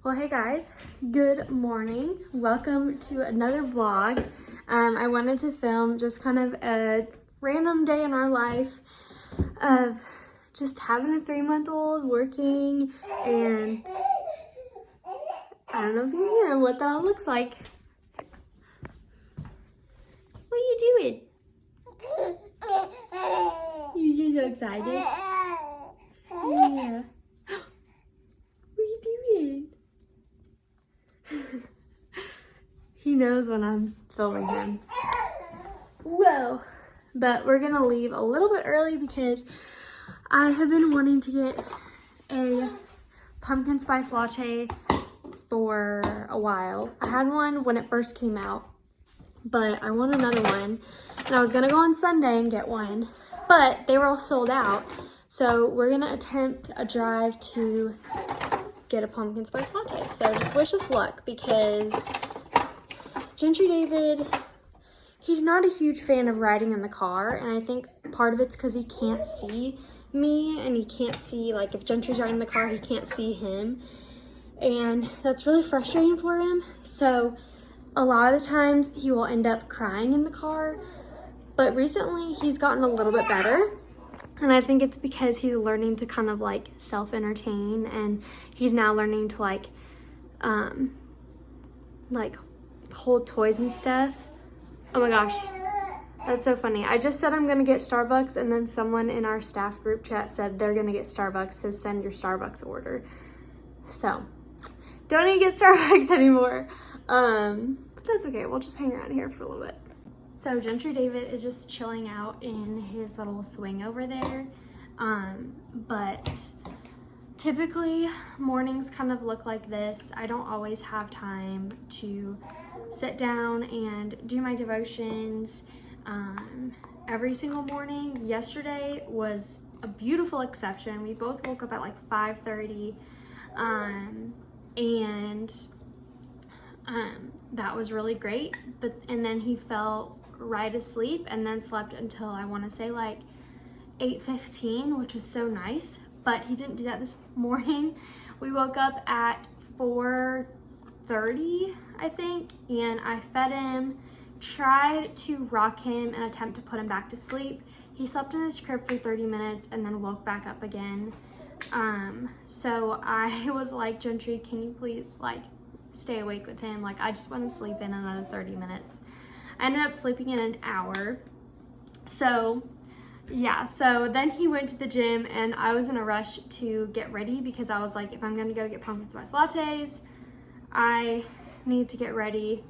Well, hey guys, good morning. Welcome to another vlog. I wanted to film just kind of a random day in our life of just having a 3-month-old working, and I don't know if you hear what that all looks like. What are you doing? You're so excited. Yeah. What are you doing? He knows when I'm filming him. Whoa. But we're gonna leave a little bit early because I have been wanting to get a pumpkin spice latte for a while. I had one when it first came out, but I want another one. And I was gonna go on Sunday and get one, but they were all sold out. So we're gonna attempt a drive to get a pumpkin spice latte. So just wish us luck, because Gentry David, he's not a huge fan of riding in the car, and I think part of it's because he can't see me, and he can't see, like, if Gentry's riding in the car, he can't see him, and that's really frustrating for him. So a lot of the times he will end up crying in the car, but recently he's gotten a little bit better. And I think it's because he's learning to kind of like self-entertain, and he's now learning to like hold toys and stuff. Oh my gosh, that's so funny. I just said I'm gonna get Starbucks, and then someone in our staff group chat said they're gonna get Starbucks, so send your Starbucks order. So don't need to get Starbucks anymore. But that's okay, we'll just hang around here for a little bit. So Gentry David is just chilling out in his little swing over there. But typically mornings kind of look like this. I don't always have time to sit down and do my devotions every single morning. Yesterday was a beautiful exception. We both woke up at like 5:30, and that was really great. And then he fell right asleep and then slept until I want to say like 8:15, which was so nice. But he didn't do that this morning. We woke up at 4:30, I think, and I fed him, tried to rock him and attempt to put him back to sleep. He slept in his crib for 30 minutes and then woke back up again. So I was like, Gentry, can you please like stay awake with him? Like, I just want to sleep in another 30 minutes. I ended up sleeping in an hour. So yeah, so then he went to the gym, and I was in a rush to get ready because I was like, if I'm gonna go get pumpkin spice lattes, I need to get ready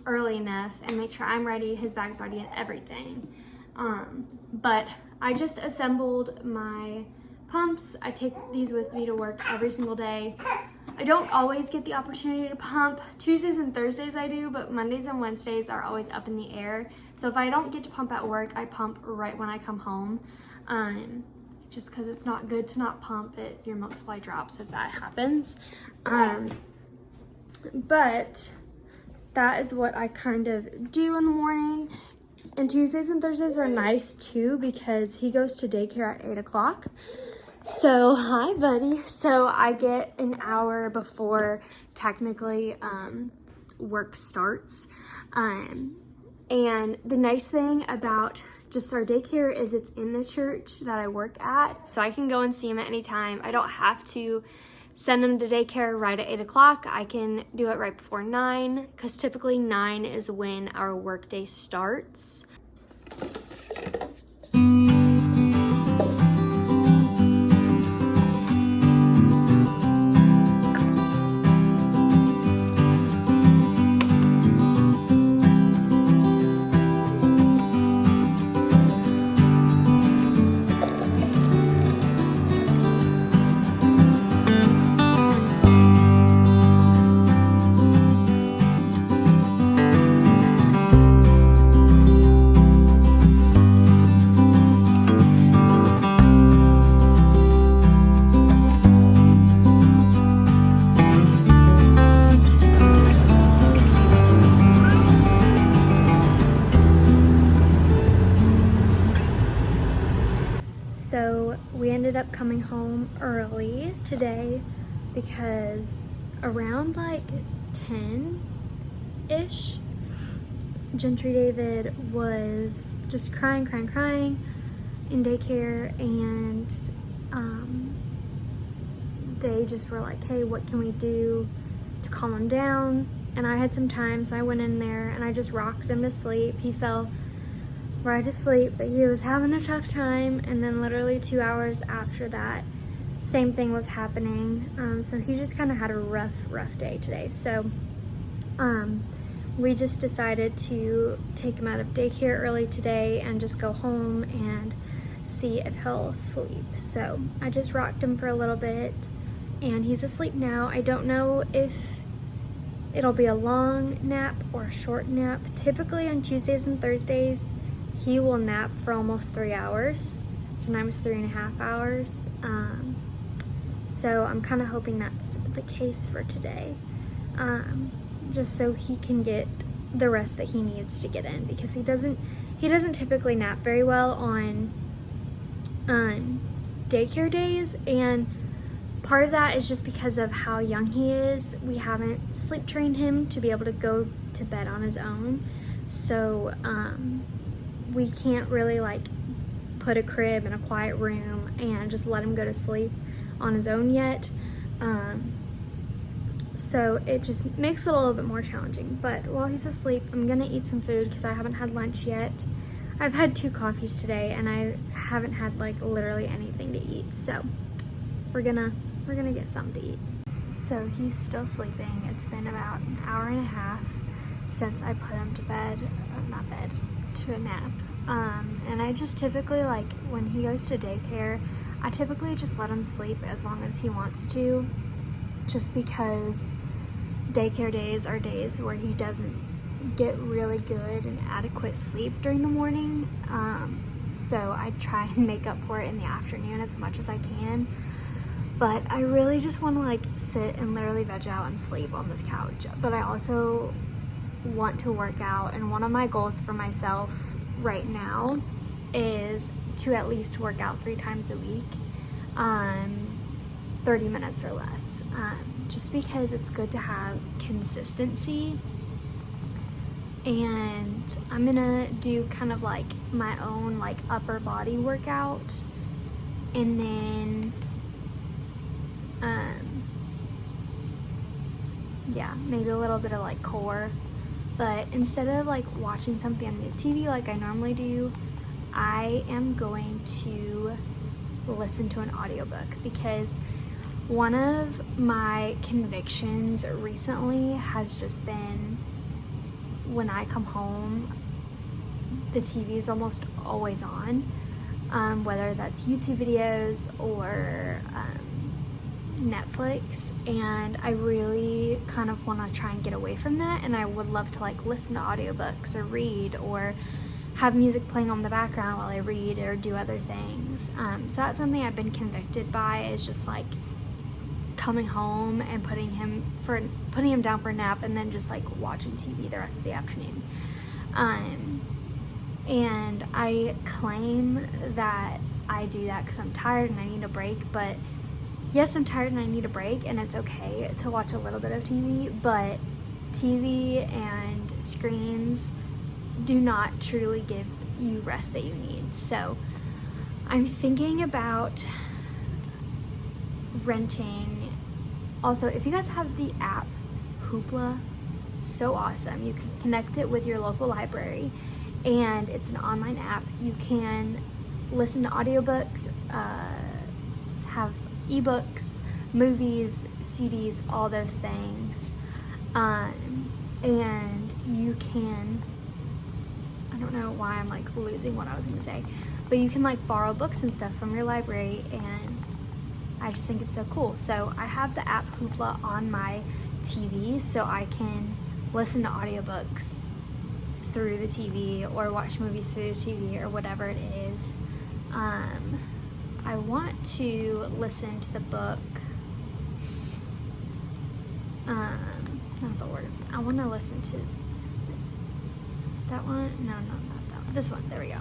early enough and make sure I'm ready, his bag's ready, and everything. But I just assembled my pumps. I take these with me to work every single day. I don't always get the opportunity to pump. Tuesdays and Thursdays I do, but Mondays and Wednesdays are always up in the air. So if I don't get to pump at work, I pump right when I come home. Just because it's not good to not pump it. Your milk supply drops if that happens. But that is what I kind of do in the morning. And Tuesdays and Thursdays are nice too because he goes to daycare at 8 o'clock. So, hi buddy. So I get an hour before technically work starts. And the nice thing about just our daycare is it's in the church that I work at. So I can go and see him at any time. I don't have to send him to daycare right at 8 o'clock. I can do it right before 9, because typically 9 is when our workday starts. coming home early today because around like 10-ish, Gentry David was just crying in daycare, and they just were like, hey, what can we do to calm him down? And I had some time, so I went in there and I just rocked him to sleep. He fell right asleep, but he was having a tough time. And then literally 2 hours after that, same thing was happening. So he just kind of had a rough day today. So we just decided to take him out of daycare early today and just go home and see if he'll sleep. So I just rocked him for a little bit and he's asleep now. I don't know if it'll be a long nap or a short nap. Typically on Tuesdays and Thursdays, he will nap for almost 3 hours, sometimes 3.5 hours. So I'm kind of hoping that's the case for today, just so he can get the rest that he needs to get in, because he doesn't typically nap very well on daycare days, and part of that is just because of how young he is. We haven't sleep trained him to be able to go to bed on his own, so we can't really like put a crib in a quiet room and just let him go to sleep on his own yet. So it just makes it a little bit more challenging. But while he's asleep, I'm gonna eat some food because I haven't had lunch yet. I've had 2 coffees today and I haven't had like literally anything to eat. So we're gonna get something to eat. So he's still sleeping. It's been about an hour and a half since I put him to bed, to a nap. And I just typically, like, when he goes to daycare, I typically just let him sleep as long as he wants to, just because daycare days are days where he doesn't get really good and adequate sleep during the morning. So I try and make up for it in the afternoon as much as I can. But I really just want to like sit and literally veg out and sleep on this couch. But I also want to work out, and one of my goals for myself right now is to at least work out 3 times a week, 30 minutes or less, just because it's good to have consistency. And I'm gonna do kind of like my own like upper body workout, and then yeah, maybe a little bit of like core. But instead of like watching something on the TV like I normally do, I am going to listen to an audiobook, because one of my convictions recently has just been, when I come home, the TV is almost always on, whether that's YouTube videos or Netflix, and I really kind of want to try and get away from that, and I would love to like listen to audiobooks or read or have music playing on the background while I read or do other things. So that's something I've been convicted by, is just like coming home and putting him down for a nap and then just like watching TV the rest of the afternoon. And I claim that I do that because I'm tired and I need a break, but yes, I'm tired and I need a break, and it's okay to watch a little bit of TV, but TV and screens do not truly give you rest that you need. So I'm thinking about renting. Also, if you guys have the app Hoopla, so awesome. You can connect it with your local library, and it's an online app. You can listen to audiobooks, have ebooks, movies, CDs, all those things. And you can, I don't know why I'm like losing what I was gonna say, but you can like borrow books and stuff from your library, and I just think it's so cool. So I have the app Hoopla on my TV, so I can listen to audiobooks through the TV or watch movies through the TV or whatever it is. I want to listen to the book, not the word, I want to listen to that one, no, not that one, this one, there we go.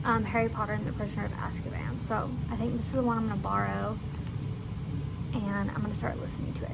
Harry Potter and the Prisoner of Azkaban. So I think this is the one I'm gonna borrow, and I'm gonna start listening to it.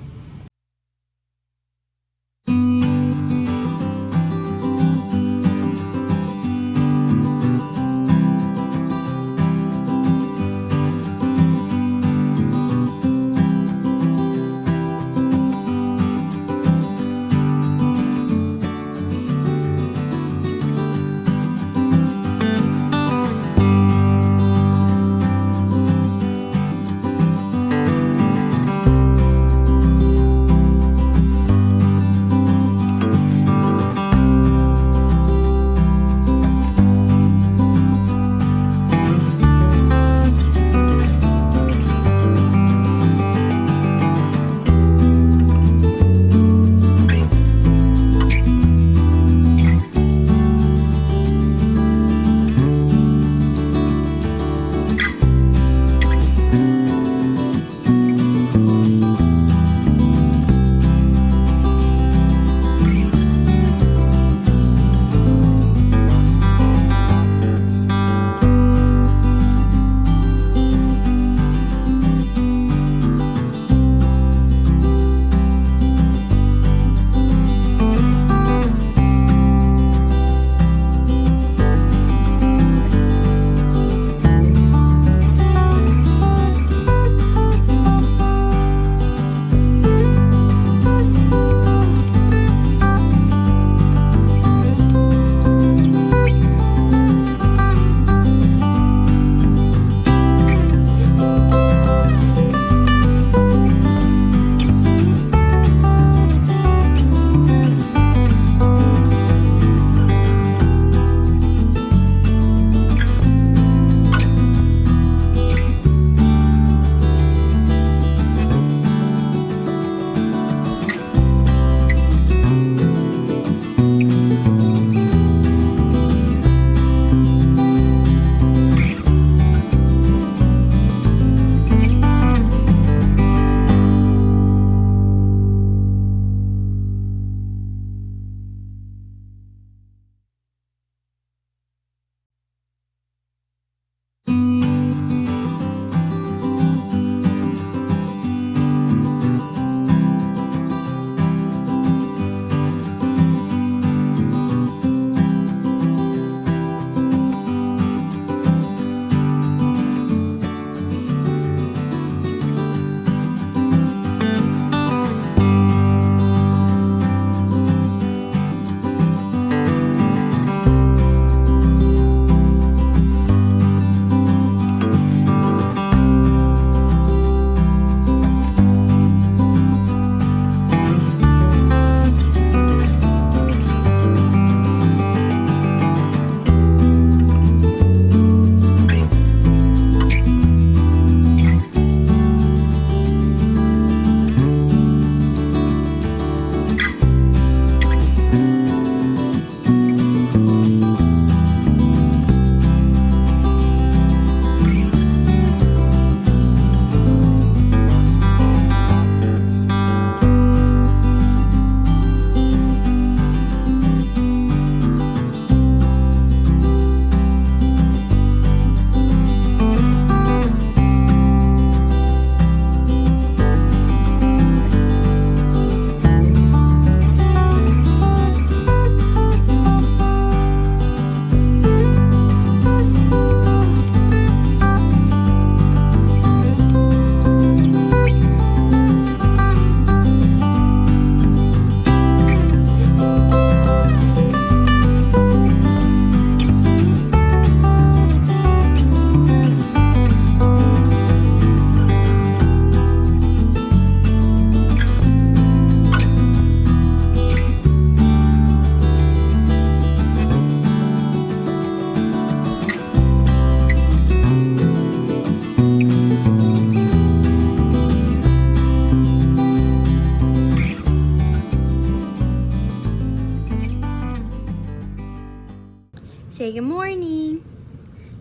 Say good morning.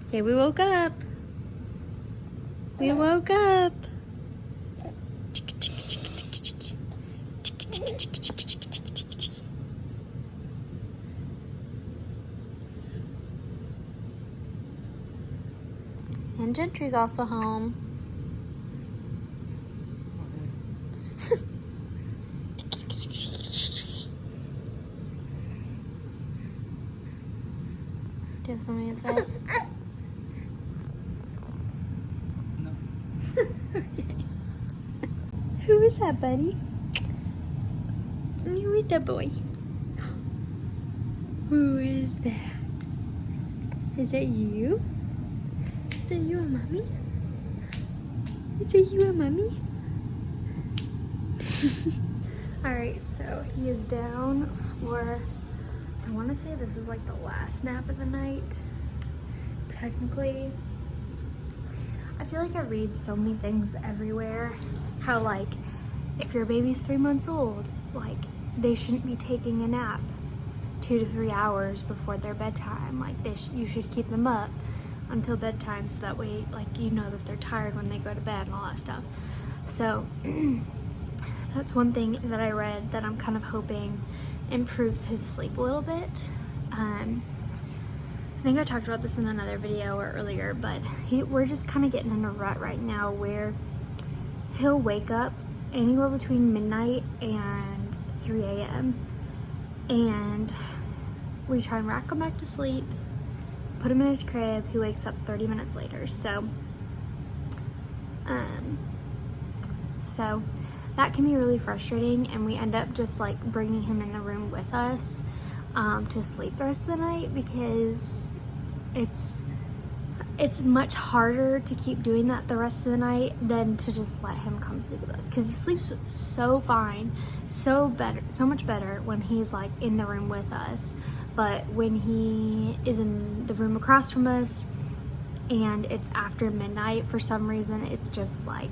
Say we woke up. We woke up. And Gentry's also home. Do you have something to say? No. Okay. Who is that, buddy? Who is that boy? Who is that? Is that you? Is that you and mommy? Is that you and mommy? Alright, so he is down for, I want to say this is like the last nap of the night. Technically, I feel like I read so many things everywhere. How like, if your baby's 3 months old, like they shouldn't be taking a nap 2 to 3 hours before their bedtime. Like you should keep them up until bedtime so that way like you know that they're tired when they go to bed and all that stuff. So that's one thing that I read that I'm kind of hoping improves his sleep a little bit. I think I talked about this in another video or earlier, but we're just kind of getting in a rut right now where he'll wake up anywhere between midnight and 3 a.m. and we try and rock him back to sleep, put him in his crib, he wakes up 30 minutes later. So that can be really frustrating, and we end up just like bringing him in the room with us to sleep the rest of the night, because it's much harder to keep doing that the rest of the night than to just let him come sleep with us, because he sleeps so fine, so much better when he's like in the room with us. But when he is in the room across from us and it's after midnight, for some reason it's just like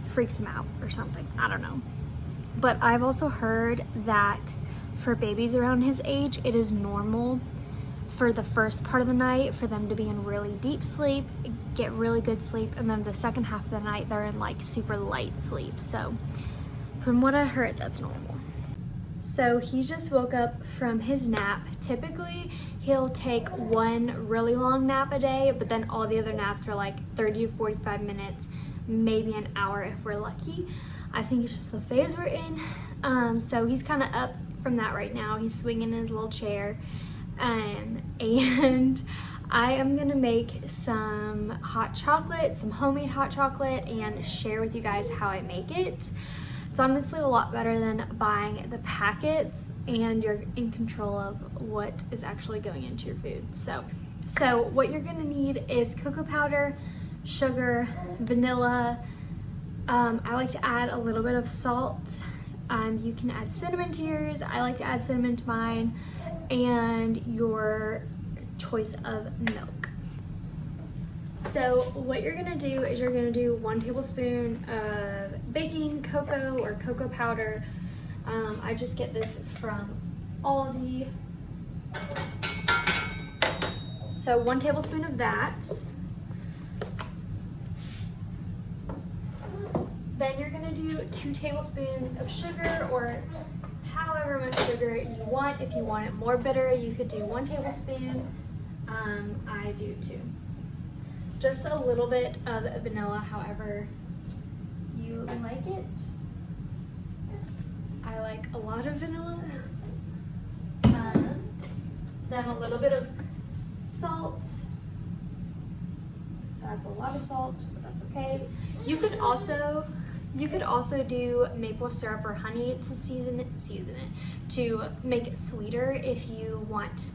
freaks him out or something. I don't know. But I've also heard that for babies around his age, it is normal for the first part of the night for them to be in really deep sleep, get really good sleep, and then the second half of the night they're in like super light sleep. So from what I heard, that's normal. So he just woke up from his nap. Typically he'll take one really long nap a day, but then all the other naps are like 30 to 45 minutes, maybe an hour if we're lucky. I think it's just the phase we're in. So he's kind of up from that right now. He's swinging in his little chair. And I am gonna make some hot chocolate, some homemade hot chocolate, and share with you guys how I make it. It's honestly a lot better than buying the packets, and you're in control of what is actually going into your food. So what you're gonna need is cocoa powder, sugar, vanilla. I like to add a little bit of salt. You can add cinnamon to yours. I like to add cinnamon to mine, and your choice of milk. So what you're gonna do is you're gonna do 1 tablespoon of baking cocoa or cocoa powder. I just get this from Aldi. So 1 tablespoon of that. Then you're gonna do 2 tablespoons of sugar, or however much sugar you want. If you want it more bitter, you could do 1 tablespoon. I do 2. Just a little bit of vanilla, however you like it. I like a lot of vanilla. Then a little bit of salt. That's a lot of salt, but that's okay. You could also do maple syrup or honey to season it, to make it sweeter if you want,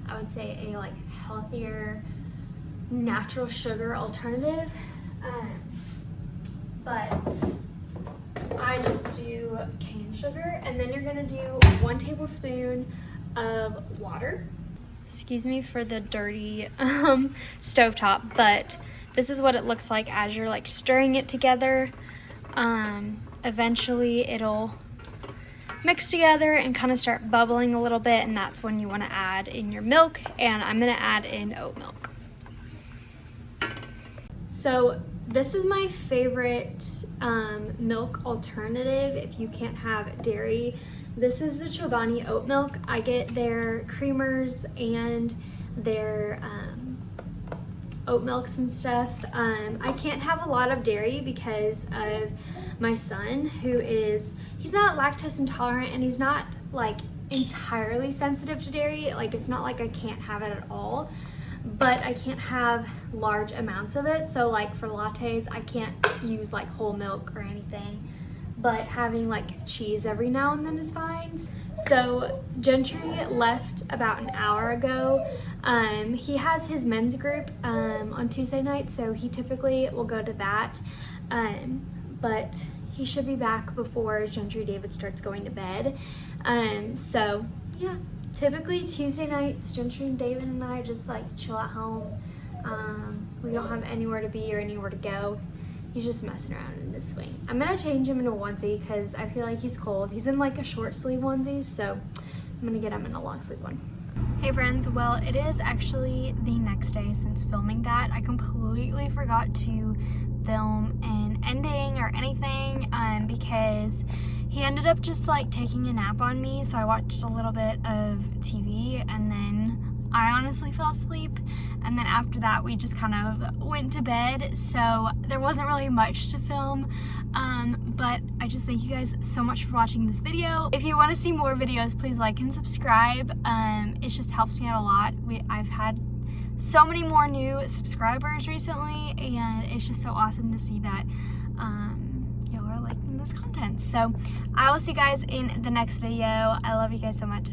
I would say, a like healthier natural sugar alternative. But I just do cane sugar, and then you're gonna do 1 tablespoon of water. Excuse me for the dirty stovetop, but this is what it looks like as you're like stirring it together. Eventually it'll mix together and kind of start bubbling a little bit, and that's when you want to add in your milk, and I'm going to add in oat milk. So this is my favorite milk alternative if you can't have dairy. This is the Chobani oat milk. I get their creamers and their oat milks and stuff. I can't have a lot of dairy because of my son, he's not lactose intolerant, and he's not like entirely sensitive to dairy. Like, it's not like I can't have it at all, but I can't have large amounts of it. So like for lattes, I can't use like whole milk or anything, but having like cheese every now and then is fine. So Gentry left about an hour ago. He has his men's group on Tuesday night, so he typically will go to that, but he should be back before Gentry David starts going to bed. So yeah, typically Tuesday nights, Gentry and David and I just like chill at home. We don't have anywhere to be or anywhere to go. He's just messing around in his swing. I'm gonna change him in a onesie because I feel like he's cold. He's in like a short sleeve onesie, so I'm gonna get him in a long sleeve one. Hey friends, well, it is actually the next day since filming that. I completely forgot to film an ending or anything because he ended up just like taking a nap on me, so I watched a little bit of TV and then I honestly fell asleep, and then after that we just kind of went to bed, so there wasn't really much to film, but I just thank you guys so much for watching this video. If you want to see more videos, please like and subscribe. It just helps me out a lot. I've had so many more new subscribers recently, and it's just so awesome to see that y'all are liking this content. So I will see you guys in the next video. I love you guys so much.